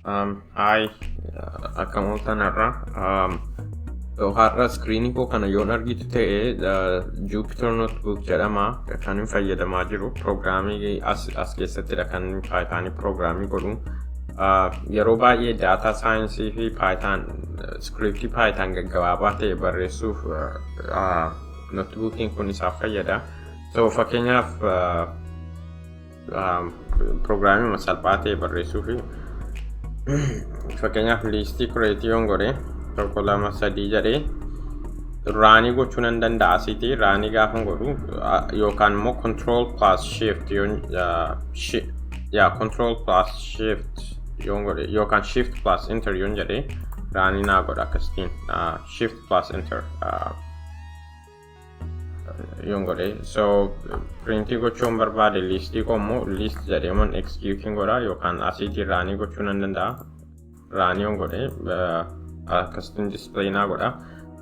Hi, akkam tanarra. Har'a screenii koo kana yoon argitu ta'e Jupyter Notebook jedhama kan hin fayyadamaa jiru. Pirogiraamii as keessattidha kan Python pirogiraamii godhu. Yeroo baay'ee data saayinsii fi Python scriptii Python gaggabaabaa ta'e barreessuuf notebookiin kun isaaf fayyada. So fakkeenyaaf pirogiraamii salphaa ta'e barreessuuf fakkeenyaaf liistii kireetii yoon godhe 1 2 3 jedhee raanii gochuu nan danda'a asitti raanii gaafa godhu yookaan immoo control plus shift yoon control plus shift yoon godhe yookaan shift plus enter yoon jedhe raanii naa godha akkasitiin shift plus enter yoon godhe so printii gochuun barbaade liistii kommoo list jedheemuun executing godha yookaan asitti raanii gochuu nan danda'a raanii yoon godhe akkasitiin display naa godha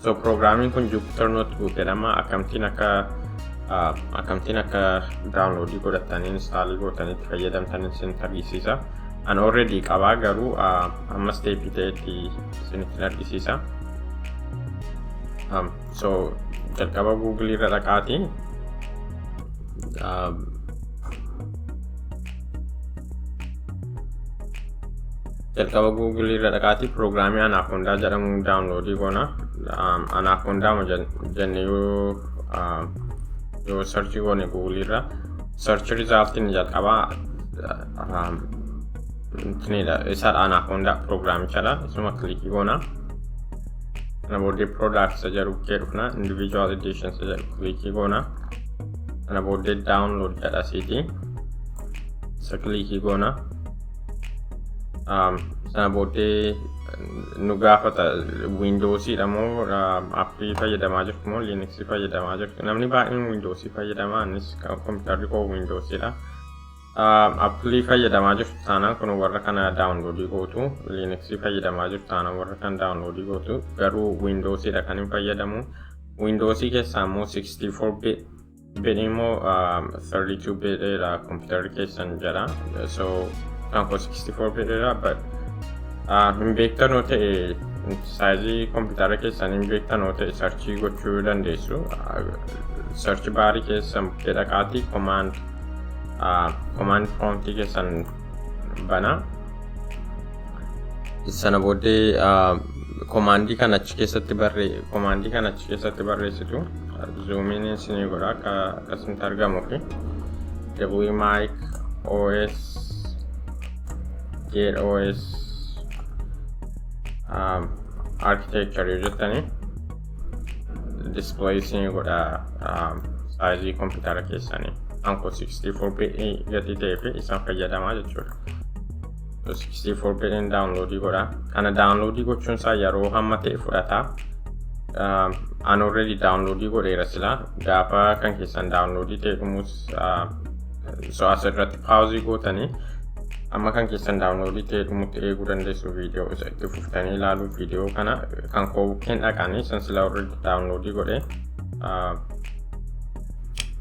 so programmiin kun Jupyter Notebook jedhama akkamittiin akka downloadii godhatanii install gootanitti fayyadamtan isin agarsiisa an already qabaa garuu amma step ta'etti isinitti agarsiisa so jalqaba Google irra dhaqaatii programmii Anaconda jedhamu download goona Anaconda jenne yoo search goone Google irra search result in jalqaba isa Anaconda programmichadha isuma click goona ana booddee products jedhu keerufna individual editions jedhu click goona ana booddee download jedha asitti isa click goona sana booddee nu gaafata Windows moo appii fayyadamaa jirtu moo Linux fayyadamaa jirtu namni baay'een Windows fayyadamaa anis kompiitarri koo Windows dha appii fayyadamaa jirtu taanaan kun warra kana download gootu Linux fayyadamaa jirtu taanaan warra kan download gootu garuu Windows dha kan hin fayyadamu Windows keessaa immoo 64 bit immoo 32 bit dha kompiitarri keessan jedha so kanko 64 bit dha but hin beektanoo ta'e saayizii kompiitara keessan hin beektanoo ta'e searchii gochuu dandeessu search baarii keessan dhaqaatii command prompt keessan bana sana booddee commandii kan achi keessatti barreessitu zoom in isinii godha akkasitti argamuufi wmic os get os architecture yoo jettanii display isinii godha saayizii kompiitara keessanii anko 64 bit gati ta'ee fi isaan fayyadamaa jechuudha 64 bit download godha kana download gochuun isaa yeroo hamma ta'e fudhata an already download godheera sila gaafa kan keessan download ta'e dhumus so asirratti pause gootanii amma kan keessan download ta'e dhumutti eeguu dandeessu viidiyoo isa itti fuftanii ilaaluu viidiyoo kana kan koobukeen dhaqanii san sila already download godhe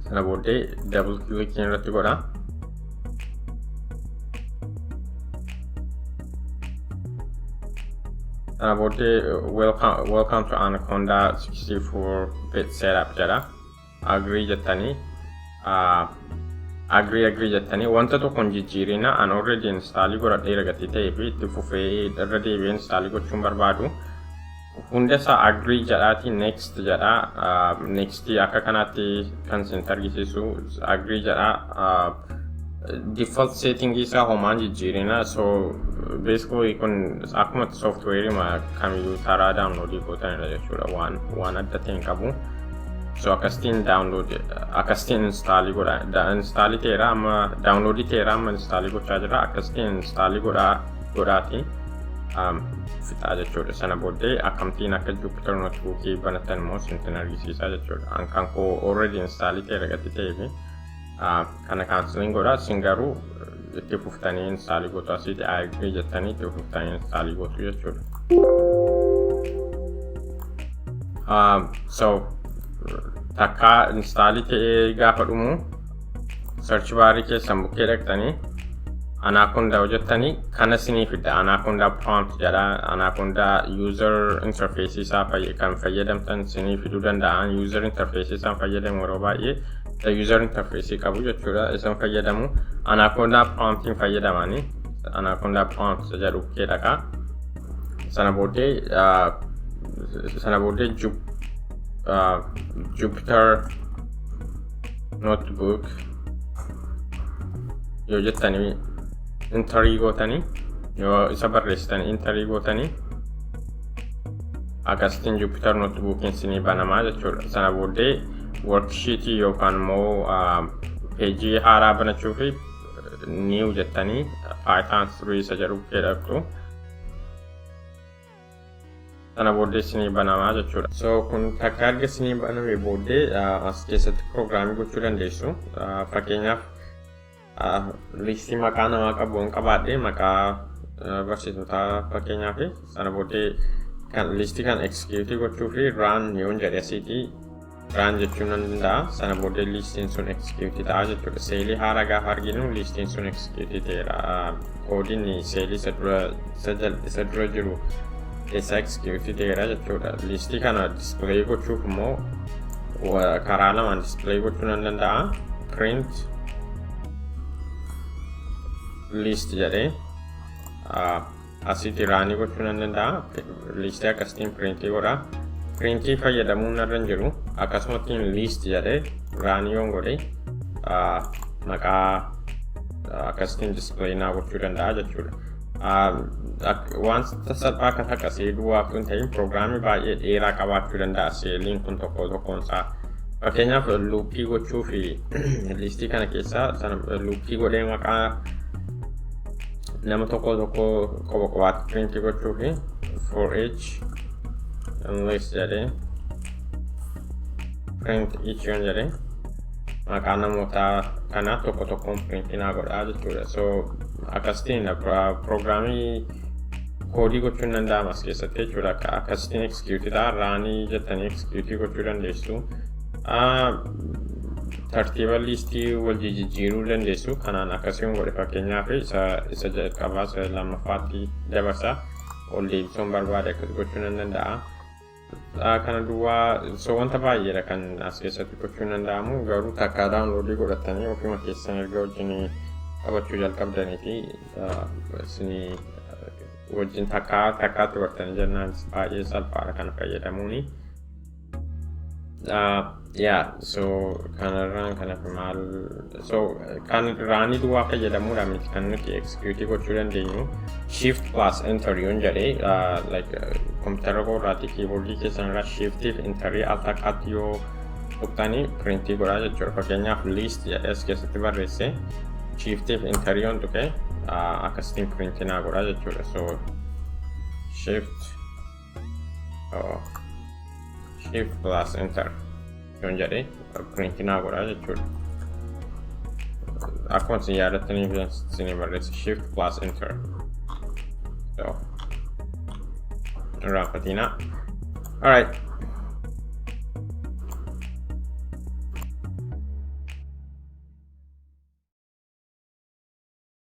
sana booddee double click irratti godha sana booddee welcome to Anaconda 64 bit setup jedha agree jettanii agree jettanii wanta tokkoon jijjiirina an already install godhadheera gatii ta'ee fi itti fufee irra deebi'ee install gochuun barbaadu hunda isaa agree jedhaati next jedha next akka kanaatti kan isin argisiisu agree jedha default setting isaa homaan jijjiirina so basically kun akkuma software ma kamiyyuu taraa download gootanidha jechuudha waan adda ta'e hin qabu so akkasitiin install godha install ta'eera amma download ta'eera amma install gochaa jira akkasitiin install godhaati fixaa jechuudha sana booddee akkamittiin akka Jupyter Notebook banatan immoo isin argisiisa jechuudha an kan koo already install ta'eera gati ta'ee fi kana cancelling godha isin garuu itti fuftanii install gootu asitti agree jettanii itti fuftanii install gootu jechuudha so takka install ta'ee gaafa dhumu search baarii keessan bukkee dhaqxanii Anaconda hojjettanii kana sinii fida. Anaconda prompt jedha. Anaconda user interface isaa kan fayyadamtan sinii fiduu danda'an. User interface isaan fayyadamu yeroo baay'ee user interface qabu jechuudha. Isaan fayyadamu Anaconda promptiin fayyadamanii Anaconda prompt jedhu keedhaqa. Sana booddee Jupyter notebook yoo jettanii interii gootanii yoo isa barreessitanii interii gootanii akkasitiin Jupyter notebookiin sinii banamaa jechuudha. Sana booddee worksheetii yookaan immoo peejii haaraa banachuu fi new jettanii Python 3 isa jedhu keedhaqxu. Sana booddee sinii banamaa jechuudha. So kun takka erga sinii banamee booddee as keessatti piroograamii gochuu dandeessu. Fakkeenyaaf listii maqaa namaa qabuun qabaadhee maqaa barsiisotaa fakkeenyaaf sana booddee kan listii kan execute gochuu fi run yoon jedhe asiitii run jechuun nan danda'a. Sana booddee listiin sun execute ta'a jechuudha. Seelii haaraa gaafa arginu listiin sun execute ta'eera. Koodiin seelii isa dura jiru keessa execute ta'eera jechuudha. Listii kana display gochuuf immoo karaa lamaan display gochuu nan danda'a. Print list jedhee asitti raanii gochuu nan danda'a. Listii akkasitiin printii godha. Printii fayyadamuun narra hin jiru. Akkasumattiin list jedhee raanii yoon godhe maqaa akkasitiin display naa gochuu danda'a jechuudha. Wanta salphaa kan akka seeluu waaftuu hin ta'in piroograamii baay'ee dheeraa qabaachuu danda'a. Seeliin kun tokkoonsaa. Fakkeenyaaf luuppii gochuu fi listii kana keessaa luuppii godhee maqaa nama tokko qobaatti printii gochuu fi for each list jedhee print each yoon jedhee maqaa namoota kanaa tokkoon printii naa godhaa jechuudha. So akkasitiin piroograamii koodii gochuun danda'ama as keessatti jechuudha. Akkasitiin execute ta'a. Raanii jettanii execute gochuu dandeessu. Tartiiba listii wal jijjiiruu dandeessu. Kanaan akkasiin godhe fakkeenyaaf isa jalqabaa isa lammaffaatti dabarsa. Ol deebisuun barbaade akkas gochuu nan danda'a. Kana duwwaa wanta baay'eedha kan as keessatti gochuu danda'amu. Garuu takka daawunloodii godhatanii ofuma keessan erga wajjin qabachuu jalqabdanii fi isinii wajjin takkaatti godhatanii jennaan baay'ee salphaadha kana fayyadamuuni. So kanarraan kanaaf maal kan raanii duwwaa fayyadamuudha miti kan nuti execute gochuu dandeenyu. Shift plus enter yoon jedhee kompiitara koorraatii kiiboordii keessan irraa shiftiif enterii al takkaatti yoo tuqxanii printii godhaa jechuudha. Fakkeenyaaf list jedhee as keessatti barreesse shiftiif enterii yoon tuqe akkasitiin printii naa godhaa jechuudha. So shift plus enter yoon jedhee printii naa godhaa jechuudha. Akkuma isin yaadattaniif isin barreesse shift plus enter. So irraanfatinaa. Alright.